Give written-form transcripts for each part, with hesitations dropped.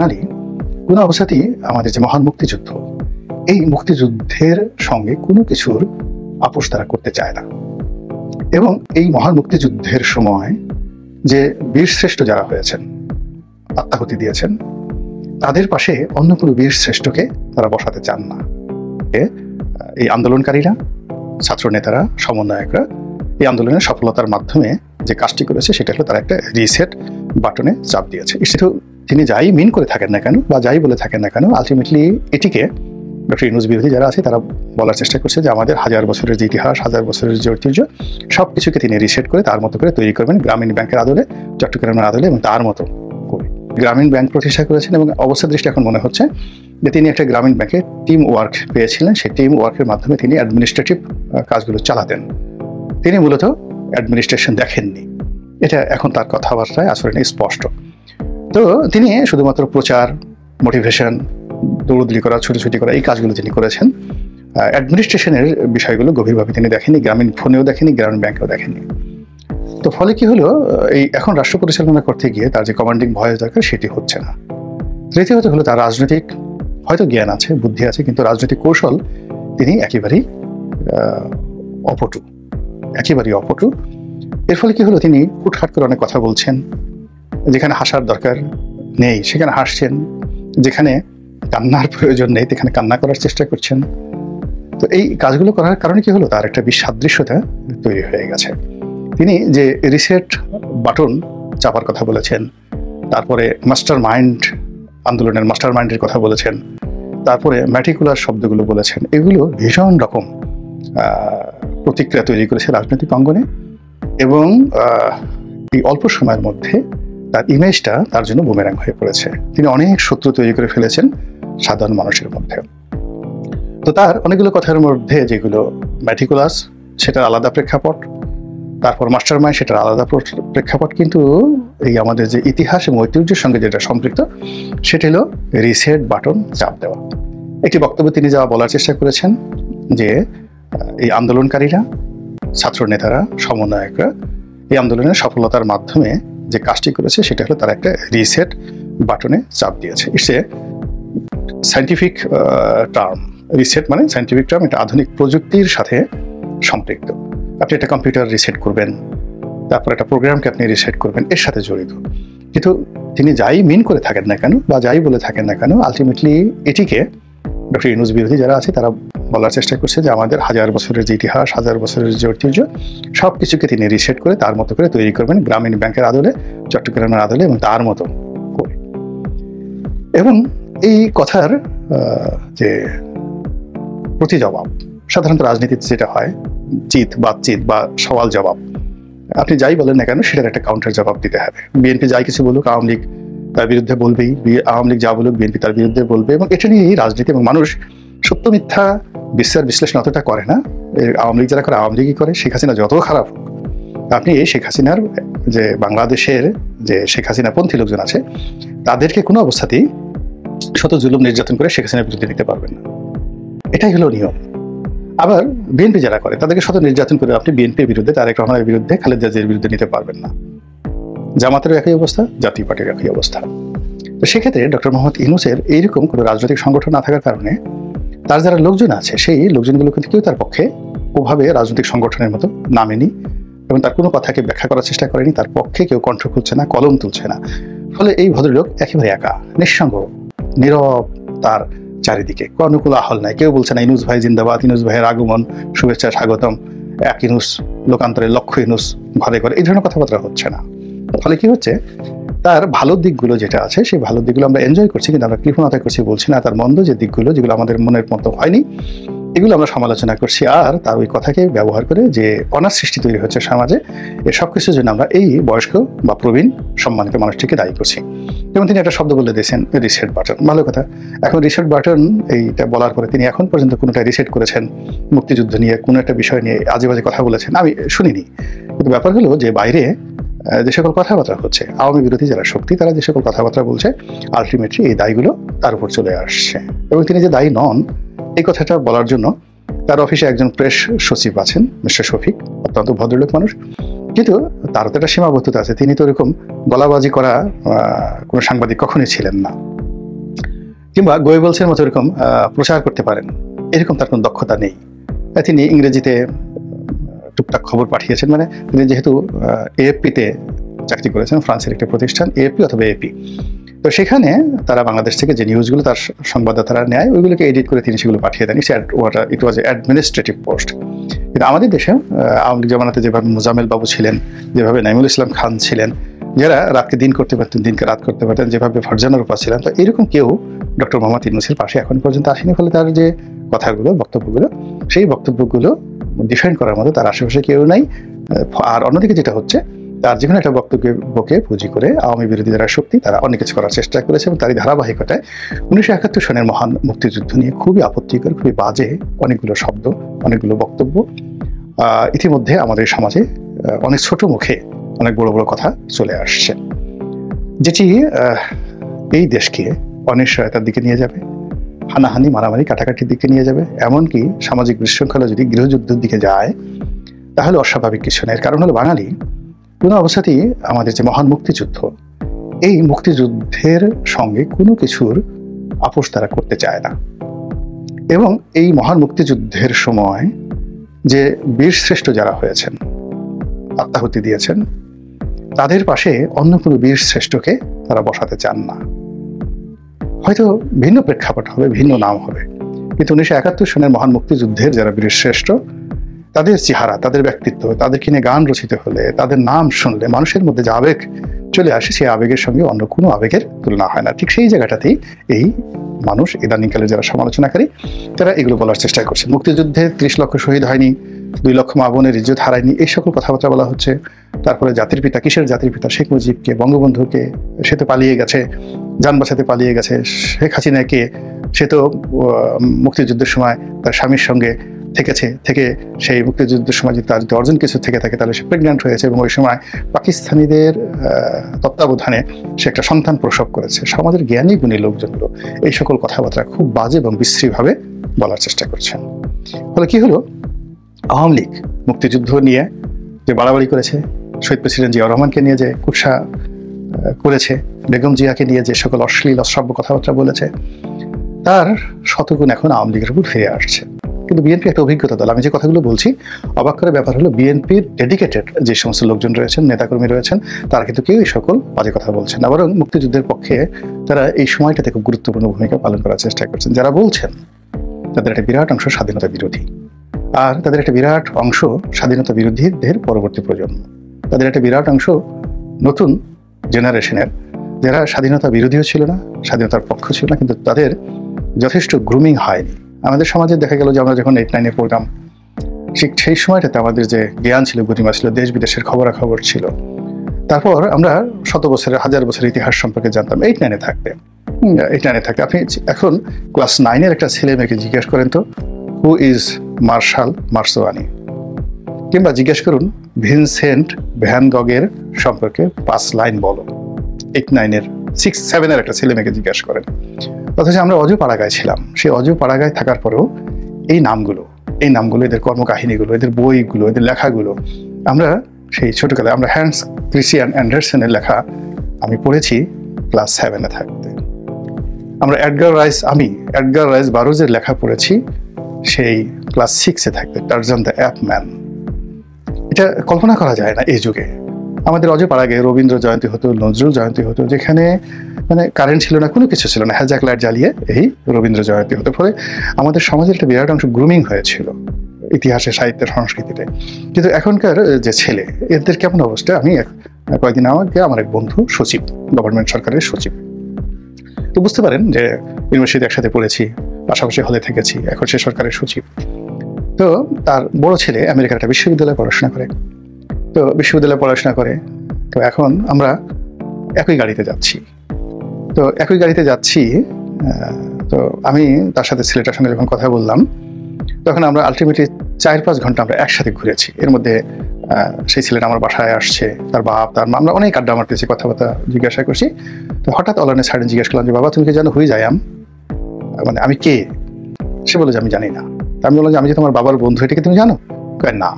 প্রণালী কোনো অবস্থাতেই আমাদের যে মহান মুক্তিযুদ্ধ, এই মুক্তিযুদ্ধের সঙ্গে কোনো কিছুর আপোষ তারা করতে চায় না। এবং এই মহান মুক্তিযুদ্ধের সময় যে বীরশ্রেষ্ঠ যারা হয়েছেন, আত্মাহুতি দিয়েছেন, তাদের পাশে অন্য কোনো বীরশ্রেষ্ঠকে তারা বসাতে চান না। এই আন্দোলনকারীরা, ছাত্র নেতারা, সমন্বয়করা এই আন্দোলনের সফলতার মাধ্যমে যে কাজটি করেছে সেটা হলো তারা একটা রিসেট বাটনে চাপ দিয়েছে। সেটা তিনি যাই মিন করে থাকেন না কেন বা যাই বলে থাকেন না কেন, আলটিমেটলি এটিকে ডক্টর ইউনূস বিরোধী যারা আছে তারা বলার চেষ্টা করছে যে আমাদের হাজার বছরের যে ইতিহাস, হাজার বছরের যে ঐতিহ্য, সব কিছুকে তিনি রিসেট করে তার মতো করে তৈরি করবেন গ্রামীণ ব্যাংকের আদলে, চট্টগ্রামের আদলে এবং তার মতো করে গ্রামীণ ব্যাংক প্রতিষ্ঠা করেছেন। এবং অবস্থা দৃষ্টি এখন মনে হচ্ছে যে তিনি একটা গ্রামীণ ব্যাংকে টিম ওয়ার্ক পেয়েছিলেন, সেই টিম ওয়ার্কের মাধ্যমে তিনি অ্যাডমিনিস্ট্রেটিভ কাজগুলো চালাতেন। তিনি মূলত অ্যাডমিনিস্ট্রেশন দেখেননি, এটা এখন তার কথাবার্তায় আচরণে স্পষ্ট। তো তিনি শুধুমাত্র প্রচার, মোটিভেশন, দৌড়দৌড়ি করা, ছুটোছুটি করা, এই কাজগুলো তিনি করেছেন। অ্যাডমিনিস্ট্রেশনের বিষয়গুলো গভীরভাবে তিনি দেখেনি, গ্রামীণ ফোনেও দেখেনি, গ্রামীণ ব্যাংকেও দেখেনি। তো ফলে কি হলো, এই এখন রাষ্ট্র পরিচালনা করতে গিয়ে তার যে কমান্ডিং ভয়েস দরকার সেটি হচ্ছে না। তৃতীয়ত হলো তার রাজনৈতিক হয়তো জ্ঞান আছে, বুদ্ধি আছে, কিন্তু রাজনৈতিক কৌশল তিনি একেবারেই অপটু। এর ফলে কি হলো, তিনি হুটহাট করে অনেক কথা বলছেন, যেখানে হাসার দরকার নেই সেখানে হাসছেন, যেখানে কান্নার প্রয়োজন নেই সেখানে কান্না করার চেষ্টা করছেন। তো এই কাজগুলো করার কারণে কি হলো, তার একটা বিসাদৃশ্যতা তৈরি হয়ে গেছে। তিনি যে রিসেট বাটন চাপার কথা বলেছেন, তারপরে মাস্টার মাইন্ড, আন্দোলনের মাস্টার মাইন্ডের কথা বলেছেন, তারপরে ম্যাটিকুলার শব্দগুলো বলেছেন, এগুলো ভীষণ রকম প্রতিক্রিয়া তৈরি করেছে রাজনৈতিক অঙ্গনে। এবং এই অল্প সময়ের মধ্যে তার ইমেজটা তার জন্য বুমেরাং হয়ে পড়েছে। তিনি অনেক শত্রু তৈরি করে ফেলেছেন সাধারণ মানুষের মধ্যে। তো তার অনেকগুলো কথার মধ্যে যেগুলো ম্যাটিকুলাস সেটার আলাদা প্রেক্ষাপট, তারপর মাস্টার মাইন্ড সেটার আলাদা প্রেক্ষাপট, কিন্তু এই আমাদের যে ইতিহাস এবং ঐতিহ্যের সঙ্গে যেটা সম্পৃক্ত সেটা হলো রিসেট বাটন চাপ দেওয়া। একটি বক্তব্য তিনি যা বলার চেষ্টা করেছেন যে এই আন্দোলনকারীরা, ছাত্র নেতারা, সমন্বয়করা এই আন্দোলনের সফলতার মাধ্যমে যে কাজটি করেছে সেটা হলো তারা একটা রিসেট বাটনে চাপ দিয়েছে। It's a scientific term. Reset মানে সায়েন্টিফিক টার্ম, এটা আধুনিক প্রযুক্তির সাথে সম্পৃক্ত। আপনি একটা কম্পিউটার রিসেট করবেন, তারপর একটা প্রোগ্রামকে আপনি রিসেট করবেন, এর সাথে জড়িত। কিন্তু তিনি যাই মিন করে থাকেন না কেন বা যাই বলে থাকেন না কেন, আলটিমেটলি এটিকে ডক্টর ইউনূস বিরোধী যারা আছে তারা বলার চেষ্টা করছে যে আমাদের হাজার বছরের যে ইতিহাস, হাজার বছরের যে ঐতিহ্য, সব কিছুকে তিনি রিসেট করে তার মতো করে তৈরি করবেন গ্রামীণ ব্যাংকের আদলে, চট্টগ্রামের আদলে এবং তার মতো করে। এবং এই কথার যে প্রতি জবাব, সাধারণত রাজনীতিতে যেটা হয় জিত বাতচিত বা সওয়াল জবাব, আপনি যাই বলেন না কেন সেটার একটা কাউন্টার জবাব দিতে হবে। বিএনপি যাই কিছু বলুক, আওয়ামী লীগ তার বিরুদ্ধে বলবেই, আওয়ামী লীগ যা বলুক বিএনপি তার বিরুদ্ধে বলবে, এবং এটা নিয়েই রাজনীতি। এবং মানুষ সত্য মিথ্যা বিশ্লেষণ অতটা করে না। আওয়ামী লীগ যারা করে আওয়ামী লীগই করে, শেখ হাসিনা যত খারাপ হোক, আপনি এই শেখ হাসিনার যে বাংলাদেশের যে শেখ হাসিনা পন্থী লোকজন আছে তাদেরকে কোনো অবস্থাতেই শত জুলুম নির্যাতন করে শেখ হাসিনার বিরুদ্ধে নিতে পারবেন না, এটাই হলো নিয়ম। আবার বিএনপি যারা করে তাদেরকে শত নির্যাতন করে আপনি বিএনপির বিরুদ্ধে, তারেক রহমানের বিরুদ্ধে, খালেদা জিয়ার বিরুদ্ধে নিতে পারবেন না। জামাতেরও একই অবস্থা, জাতীয় পার্টির একই অবস্থা। তো সেক্ষেত্রে ডক্টর মোহাম্মদ ইউনূসের এইরকম কোনো রাজনৈতিক সংগঠন না থাকার কারণে তার যারা লোকজন আছে সেই লোকজনগুলো কিন্তু কেউ তার পক্ষে ওভাবে রাজনৈতিক সংগঠনের মতো নামেনি এবং তার কোনো কথাকে ব্যাখ্যা করার চেষ্টা করেনি। তার পক্ষে কেউ কণ্ঠ খুলছে না, কলম তুলছে না। ফলে এই ভদ্রলোক একেবারে একা, নিঃসঙ্গ, নীরব। তার চারিদিকে অনুকূল আহল নাই, কেউ বলছে না ইউনূস ভাই জিন্দাবাদ, ইউনূস ভাইয়ের আগমন, শুভেচ্ছা, স্বাগতম, এক ইউনূস লোকান্তরে লক্ষ ইউনূস, ঘরে ঘরে, এই ধরনের কথাবার্তা হচ্ছে না। ফলে কি হচ্ছে, তার ভালো দিকগুলো যেটা আছে সেই ভালো দিকগুলো আমরা এনজয় করছি, কিন্তু আমরা কৃপণতা করছি বলছি না। তার মন্দ যে দিকগুলো, যেগুলো আমাদের মনের মতো হয়নি, এগুলো আমরা সমালোচনা করছি। আর তার ওই কথাকে ব্যবহার করে যে অনার সৃষ্টি তৈরি হচ্ছে সমাজে, এর সব কিছুর জন্য আমরা এই বয়স্ক বা প্রবীণ সম্মানিত মানুষটিকে দায়ী করছি। যেমন তিনি একটা শব্দ বলে দিয়েছেন রিসেট বাটন, ভালো কথা। এখন রিসেট বাটন এইটা বলার পরে তিনি এখন পর্যন্ত কোনোটা রিসেট করেছেন মুক্তিযুদ্ধ নিয়ে, কোনো একটা বিষয় নিয়ে আজে বাজে কথা বলেছেন আমি শুনিনি। কিন্তু ব্যাপার হলো যে বাইরে যে সকল কথাবার্তা হচ্ছে, আওয়ামী বিরোধী যারা শক্তি তারা যে সকল কথাবার্তা বলছে, আলটিমেটলি এই দায়গুলো তার উপর চলে আসছে। এবং তিনি যে দায়ী নন এই কথাটা বলার জন্য তার অফিসে একজন প্রেস সচিব আছেন, মিস্টার শফিক, অত্যন্ত ভদ্রলোক মানুষ, কিন্তু তারও তো একটা সীমাবদ্ধতা আছে। তিনি তো এরকম গলাবাজি করা কোনো সাংবাদিক কখনোই ছিলেন না। কিংবা গোয়েবলসের মতো এরকম প্রচার করতে পারেন, এরকম তার কোনো দক্ষতা নেই। তিনি ইংরেজিতে টুকটাক খবর পাঠিয়েছেন, মানে তিনি যেহেতু এএফপিতে চাকরি করেছেন, ফ্রান্সের একটা প্রতিষ্ঠান এএফপি অথবা এপি, তো সেখানে তারা বাংলাদেশ থেকে যে নিউজগুলো তার সংবাদদাতারা নেয় ওইগুলোকে এডিট করে তিনি সেগুলো পাঠিয়ে দেন। ইট ওয়াজ অ্যাডমিনিস্ট্রেটিভ পোস্ট। কিন্তু আমাদের দেশে আওয়ামী লীগ জামানাতে যেভাবে মোজাম্মেল বাবু ছিলেন, যেভাবে নাইমুল ইসলাম খান ছিলেন, যারা রাতকে দিন করতে পারতেন, দিনকে রাত করতে পারতেন, যেভাবে ফারজানা রূপা ছিলেন, তো এরকম কেউ ডক্টর মোহাম্মদ ইউনূসের পাশে এখন পর্যন্ত আসেনি। ফলে তার যে কথাগুলো, বক্তব্যগুলো, সেই বক্তব্যগুলো ডিফেন্ড করার মতো তার আশেপাশে কেউ নাই। আর অন্যদিকে যেটা হচ্ছে, তার যেখানে একটা বক্তব্যকে পুঁজি করে আওয়ামী বিরোধী যারা শক্তি তারা অনেক কিছু করার চেষ্টা করেছে, এবং তারই ধারাবাহিকতায় 1971 সনের মহান মুক্তিযুদ্ধ নিয়ে খুবই আপত্তিকর, খুবই বাজে অনেকগুলো শব্দ, অনেকগুলো বক্তব্য ইতিমধ্যে আমাদের সমাজে অনেক ছোট মুখে অনেক বড় বড় কথা চলে আসছে, যেটি এই দেশকে অনিশ্চয়তার দিকে নিয়ে যাবে, হানাহানি, মারামারি, কাটাকাটির দিকে নিয়ে যাবে। এমনকি সামাজিক বিশৃঙ্খলা যদি গৃহযুদ্ধের দিকে যায় তাহলে অস্বাভাবিক কিছু নেই। কারণ হলো বাঙালি কোনো অবস্থাতেই আমাদের যে মহান মুক্তিযুদ্ধ, এই মুক্তিযুদ্ধের সঙ্গে কোনো কিছুর আপোষ তারা করতে চায় না। এবং এই মহান মুক্তিযুদ্ধের সময় যে বীরশ্রেষ্ঠ যারা হয়েছেন, আত্মাহুতি দিয়েছেন, তাদের পাশে অন্য কোনো বীরশ্রেষ্ঠকে তারা বসাতে চান না। হয়তো ভিন্ন প্রেক্ষাপট হবে, ভিন্ন নাম হবে, কিন্তু 1971 সনের মহান মুক্তিযুদ্ধের যারা বীরশ্রেষ্ঠ, তাদের চেহারা, তাদের ব্যক্তিত্ব, তাদেরকে নিয়ে গান রচিত হলে, তাদের নাম শুনলে মানুষের মধ্যে যে আবেগ চলে আসে, সেই আবেগের সঙ্গে অন্য কোনো আবেগের তুলনা হয় না। ঠিক সেই জায়গাটাতেই এই মানুষ ইদানিংকালে যারা সমালোচনাকারী তারা এগুলো বলার চেষ্টা করছে। মুক্তিযুদ্ধে 30 লক্ষ শহীদ হয়নি, 2 লক্ষ মা বোনের ইজ্জত হারায়নি, এই সকল কথাবার্তা বলা হচ্ছে। তারপরে জাতির পিতা, কিসের জাতির পিতা? শেখ মুজিবকে, বঙ্গবন্ধুকে, সে তো পালিয়ে গেছে, যান বাঁচাতে পালিয়ে গেছে। শেখ হাসিনাকে, সে তো মুক্তিযুদ্ধের সময় তার স্বামীর সঙ্গে থেকে সেই মুক্তিযুদ্ধের সময় যদি তার যদি অর্জন কিছু থেকে থাকে তাহলে সে প্রেগন্যান্ট হয়েছে, এবং ওই সময় পাকিস্তানিদের তত্ত্বাবধানে সে একটা সন্তান প্রসব করেছে। সমাজের জ্ঞানী গুণী লোকজনগুলো এই সকল কথাবার্তা খুব বাজে এবং বিশ্রীভাবে বলার চেষ্টা করছেন। ফলে কি হলো, আওয়ামী লীগ মুক্তিযুদ্ধ নিয়ে যে বাড়াবাড়ি করেছে, শহীদ প্রেসিডেন্ট জিয়াউর রহমানকে নিয়ে যে কুৎসা করেছে, বেগম জিয়াকে নিয়ে যে সকল অশ্লীল অশ্রাব্য কথাবার্তা বলেছে, তার শতগুণ এখন আওয়ামী লীগের উপর ফিরে আসছে। কিন্তু বিএনপি একটা অভিজ্ঞতা দল। আমি যে কথাগুলো বলছি, অবাক করার ব্যাপার হলো বিএনপির ডেডিকেটেড যে সমস্ত লোকজন রয়েছেন, নেতাকর্মী রয়েছেন, তারা কিন্তু কেউ এই সকল বাজে কথা বলছেন না, বরং মুক্তিযুদ্ধের পক্ষে তারা এই সময়টাতে খুব গুরুত্বপূর্ণ ভূমিকা পালন করার চেষ্টা করছেন। যারা বলছেন তাদের একটা বিরাট অংশ স্বাধীনতা বিরোধী, আর তাদের একটা বিরাট অংশ স্বাধীনতা বিরোধীদের পরবর্তী প্রজন্ম, তাদের একটা বিরাট অংশ নতুন জেনারেশনের, যারা স্বাধীনতা বিরোধীও ছিল না, স্বাধীনতার পক্ষ ছিল না, কিন্তু তাদের যথেষ্ট গ্রুমিং হয়নি। আমাদের সমাজে দেখা গেল যে আমরা যখন 8-9-এ পড়তাম, ঠিক সেই সময়টাতে আমাদের যে জ্ঞান ছিল, গরিমা ছিল, দেশ বিদেশের খবরাখবর ছিল। তারপর আমরা শত বছরের, হাজার বছরের ইতিহাস সম্পর্কে জানতাম 8-9-এ থাকতে। আপনি এখন ক্লাস 9-এর একটা ছেলে মেয়েকে জিজ্ঞেস করেন তো, হু ইজ মার্শাল মার্সোয়ানি, কিংবা জিজ্ঞেস করুন ভিনসেন্ট ভ্যান গগের সম্পর্কে 5 লাইন বলো। 8-9-এর 6-7-এর একটা ছেলে মেয়েকে জিজ্ঞেস করেন। অথচ আমরা অজু পাড়াগায় ছিলাম। সেই অজু পাড়াগায় থাকার পরেও এই নামগুলো, এদের কর্মকাহিনীগুলো, এদের বইগুলো, এদের লেখাগুলো আমরা সেই ছোটবেলায় আমরা হ্যান্স ক্রিস্টিয়ান অ্যান্ডারসনের লেখা আমি পড়েছি ক্লাস 7-এ থাকতে। আমরা এডগার রাইস বারোজের লেখা পড়েছি সেই ক্লাস 6-এ থাকতে, টারজান দ্য অ্যাপম্যান। এটা কল্পনা করা যায় না এই যুগে। আমাদের অজপাড়াগে রবীন্দ্র জয়ন্তী হতো, নজরুল জয়ন্তী হতো, যেখানে মানে কারেন্ট ছিল না, কোনো কিছু ছিল না, হ্যাজাক লাইট জ্বালিয়ে এই রবীন্দ্র জয়ন্তী হতো। ফলে আমাদের সমাজের একটা বিরাট অংশ গ্রুমিং হয়েছিল ইতিহাসে, সাহিত্যের, সংস্কৃতিতে। কিন্তু এখনকার যে ছেলে, এদের কেমন অবস্থা? আমি কয়েকদিন আমাকে আমার এক বন্ধু সচিব, গভর্নমেন্ট সরকারের সচিব, তো বুঝতে পারেন যে ইউনিভার্সিটি একসাথে পড়েছি, পাশাপাশি হলে থেকেছি, এখন সে সরকারের সচিব। তো তার বড় ছেলে আমেরিকার একটা বিশ্ববিদ্যালয়ে পড়াশোনা করে, তো এখন আমরা একই গাড়িতে যাচ্ছি। তো আমি তার সাথে ছেলেটার সঙ্গে যখন কথা বললাম, তখন আমরা আলটিমেটলি 4-5 ঘন্টা আমরা একসাথে ঘুরেছি। এর মধ্যে সেই ছেলেটা আমার বাসায় আসছে, তার বাপ, তার মা, আমরা অনেক আড্ডা মারতেছি, কথাবার্তা জিজ্ঞাসা করছি। তো হঠাৎ অলানে সাইডে জিজ্ঞাসা করলাম যে, বাবা তুমি কি জানো হুই যাই মানে আমি কে? সে বলে যে আমি জানি না। তা আমি বললাম যে আমি যে তোমার বাবার বন্ধু, এটাকে তুমি জানো? কয় না।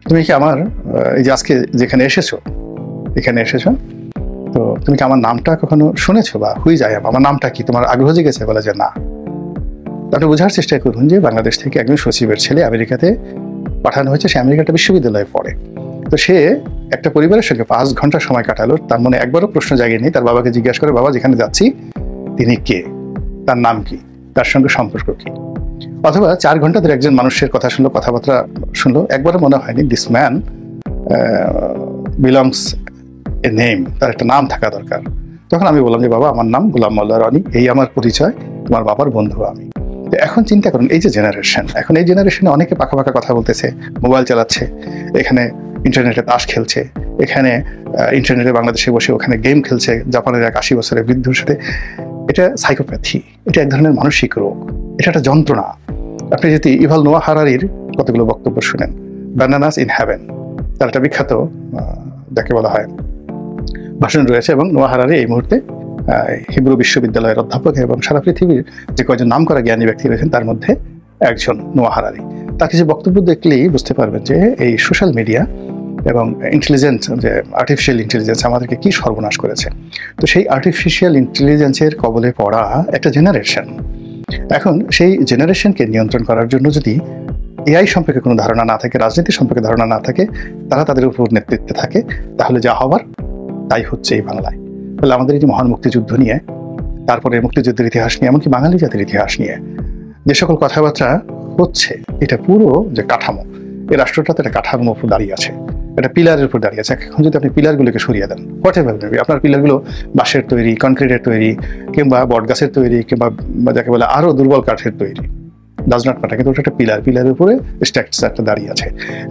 তুমি কি আমার এই যে আজকে যেখানে এসেছো, তো তুমি কি আমার নামটা কখনো শুনেছো, বা হুই যায় আমার নামটা কি, তোমার আগ্রহ জেগেছে? বলে যে না। আপনি বোঝার চেষ্টা করুন যে বাংলাদেশ থেকে একজন সচিবের ছেলে আমেরিকাতে পাঠানো হয়েছে, সে আমেরিকাতে বিশ্ববিদ্যালয়ে পড়ে। তো সে একটা পরিবারের সঙ্গে 5 ঘন্টা সময় কাটালো, তার মনে একবারও প্রশ্ন জাগেনি তার বাবাকে জিজ্ঞাসা করে, বাবা যেখানে যাচ্ছি তিনি কে, তার নাম কি, তার সঙ্গে সম্পর্ক কি? অথবা 4 ঘন্টা ধরে একজন মানুষের কথা শুনলো, কথাবার্তা শুনলো, একবারও মনে হয়নি this man belongs a name, তার একটা নাম থাকা দরকার। তখন আমি বললাম যে বাবা আমার নাম গোলাম মোল্লা রনি, এই আমার পরিচয়, তোমার বাবার বন্ধু আমি। তো এখন চিন্তা করুন এই যে জেনারেশন, এখন এই জেনারেশনে অনেকে পাকা পাকা কথা বলতেছে, মোবাইল চালাচ্ছে, এখানে ইন্টারনেটে তাস খেলছে, এখানে ইন্টারনেটে বাংলাদেশে বসে ওখানে গেম খেলছে জাপানের এক 80 বছরের বৃদ্ধর সাথে। এটা সাইকোপ্যাথি, এটা এক ধরনের মানসিক রোগ, এটা একটা যন্ত্রণা। আপনি যদি ইভাল নোয়া হারারির কতগুলো বক্তব্য শুনেন, ব্যানানাস ইন হ্যাভেন, তার একটা বিখ্যাত যাকে বলা হয় ভাষণ রয়েছে, এবং নোয়া হারারি এই মুহূর্তে হিব্রু বিশ্ববিদ্যালয়ের অধ্যাপক এবং সারা পৃথিবীর যে কয়েকজন নাম করা জ্ঞানী ব্যক্তি রয়েছেন তার মধ্যে একজন নোয়া হারারি। তার কিছু বক্তব্য দেখলেই বুঝতে পারবেন যে এই সোশ্যাল মিডিয়া এবং ইন্টেলিজেন্স, যে আর্টিফিশিয়াল ইন্টেলিজেন্স আমাদেরকে কি সর্বনাশ করেছে। তো সেই আর্টিফিশিয়াল ইন্টেলিজেন্সের কবলে পড়া একটা জেনারেশন, এখন সেই জেনারেশনকে নিয়ন্ত্রণ করার জন্য যদি এআই সম্পর্কে কোনো ধারণা না থাকে, রাজনীতি সম্পর্কে ধারণা না থাকে, তারা তাদের উপর নেতৃত্বে থাকে, তাহলে যা হবার তাই হচ্ছে এই বাংলায়। তাহলে আমাদের এই যে মহান মুক্তিযুদ্ধ নিয়ে, তারপরে মুক্তিযুদ্ধের ইতিহাস নিয়ে, এমনকি বাঙালি জাতির ইতিহাস নিয়ে যে সকল কথাবার্তা হচ্ছে, এটা পুরো যে কাঠামো, এই রাষ্ট্রটাতে একটা কাঠামোর উপর দাঁড়িয়ে আছে, একটা পিলারের উপর দাঁড়িয়ে আছে। এখন যদি আপনি পিলারগুলোকে সরিয়ে দেন, হোয়াট এভার মেবি, আপনার পিলারগুলো বাঁশের তৈরি, কনক্রিটের তৈরি, কিংবা বটগাছের তৈরি, কিংবা যাকে বলে আরো দুর্বল কাঠের তৈরি, ডাজ নট ম্যাটার, কিন্তু ওটা একটা পিলার, পিলারের উপরে স্ট্রাকচারটা দাঁড়িয়ে আছে।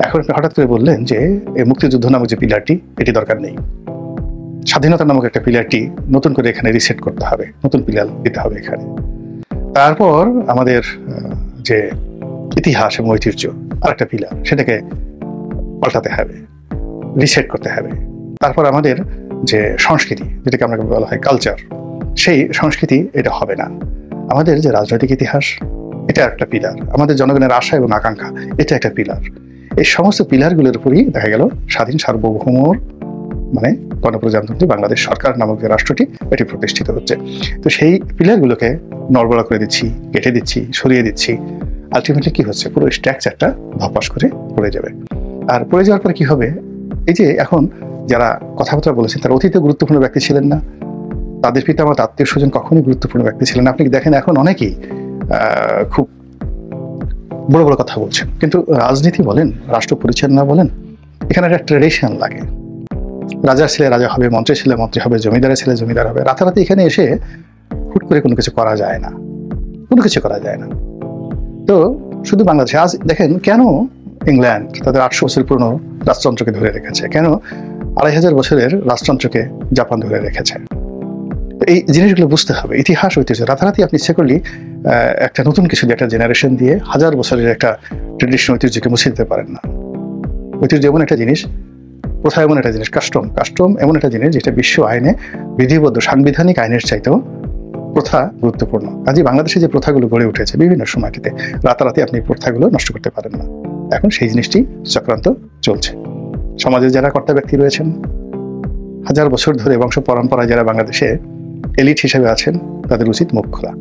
এখন আপনি হঠাৎ করে বললেন যে এই মুক্তিযুদ্ধ নামক যে পিলারটি, এটি দরকার নেই, স্বাধীনতা নামক একটা পিলারটি নতুন করে এখানে রিসেট করতে হবে, নতুন পিলার দিতে হবে এখানে। তারপর আমাদের যে ইতিহাস এবং ঐতিহ্য, আর একটা পিলার, সেটাকে পাল্টাতে হবে, রিসেট করতে হবে। তারপর আমাদের যে সংস্কৃতি, যেটাকে আমরা বলা হয় কালচার, সেই সংস্কৃতি, এটা হবে না। আমাদের যে রাজনৈতিক ইতিহাস, এটা একটা পিলার। আমাদের জনগণের আশা এবং আকাঙ্ক্ষা, এটা একটা পিলার। এই সমস্ত পিলারগুলোর উপরই দেখা গেল স্বাধীন সার্বভৌমর মানে গণপ্রজাতন্ত্রী বাংলাদেশ সরকার নামক যে রাষ্ট্রটি, এটি প্রতিষ্ঠিত হচ্ছে। তো সেই পিলারগুলোকে নড়বড়া করে দিচ্ছি, কেটে দিচ্ছি, সরিয়ে দিচ্ছি, আলটিমেটলি কি হচ্ছে, পুরো স্ট্রাকচারটা ধপাস করে পড়ে যাবে। আর পড়ে যাওয়ার পরে কি হবে, এই যে এখন যারা কথাবার্তা বলেছেন তারা অতীতে গুরুত্বপূর্ণ ব্যক্তি ছিলেন না, তাদের পিতামাতা আত্মীয় স্বজন কখনোই গুরুত্বপূর্ণ ব্যক্তি ছিলেন না। আপনি দেখেন এখন অনেকেই খুব বড় বড় কথা বলছেন, কিন্তু রাজনীতি বলেন, রাষ্ট্র পরিচালনা বলেন, এখানে একটা ট্রেডিশন লাগে। রাজার ছেলে রাজা হবে, মন্ত্রীর ছেলে মন্ত্রী হবে, জমিদারের ছেলে জমিদার হবে। রাতারাতি এখানে এসে হুট করে কোনো কিছু করা যায় না, কোনো কিছু করা যায় না। তো শুধু বাংলাদেশে আজ দেখেন কেন ইংল্যান্ড তাদের 800 বছর পুরনো রাজতন্ত্রকে ধরে রেখেছে, কেন 2500 বছরের রাজতন্ত্রকে জাপান ধরে রেখেছে। এই জিনিসগুলো বুঝতে হবে, ইতিহাস ঐতিহ্য। রাতারাতি আপনি ইচ্ছে করলে একটা নতুন কিছু দিয়ে, একটা জেনারেশন দিয়ে 1000 বছরের একটা ট্রেডিশন ঐতিহ্যকে মুছে দিতে পারেন না। ঐতিহ্য এমন একটা জিনিস, প্রথা এমন একটা জিনিস, কাস্টম এমন একটা জিনিস যেটা বিশ্ব আইনে বিধিবদ্ধ, সাংবিধানিক আইনের চাইতেও প্রথা গুরুত্বপূর্ণ। কাজে বাংলাদেশে যে প্রথাগুলো গড়ে উঠেছে বিভিন্ন সময়টিতে, রাতারাতি আপনি প্রথাগুলো নষ্ট করতে পারেন না। এখন সেই জিনিসটি চক্রান্ত চলছে। সমাজে যারা কর্তা ব্যক্তি রয়েছেন, 1000 বছর ধরে বংশ পরম্পরায় যারা বাংলাদেশে এলিট হিসেবে আছেন, তাদের উচিত মুখ খোলা।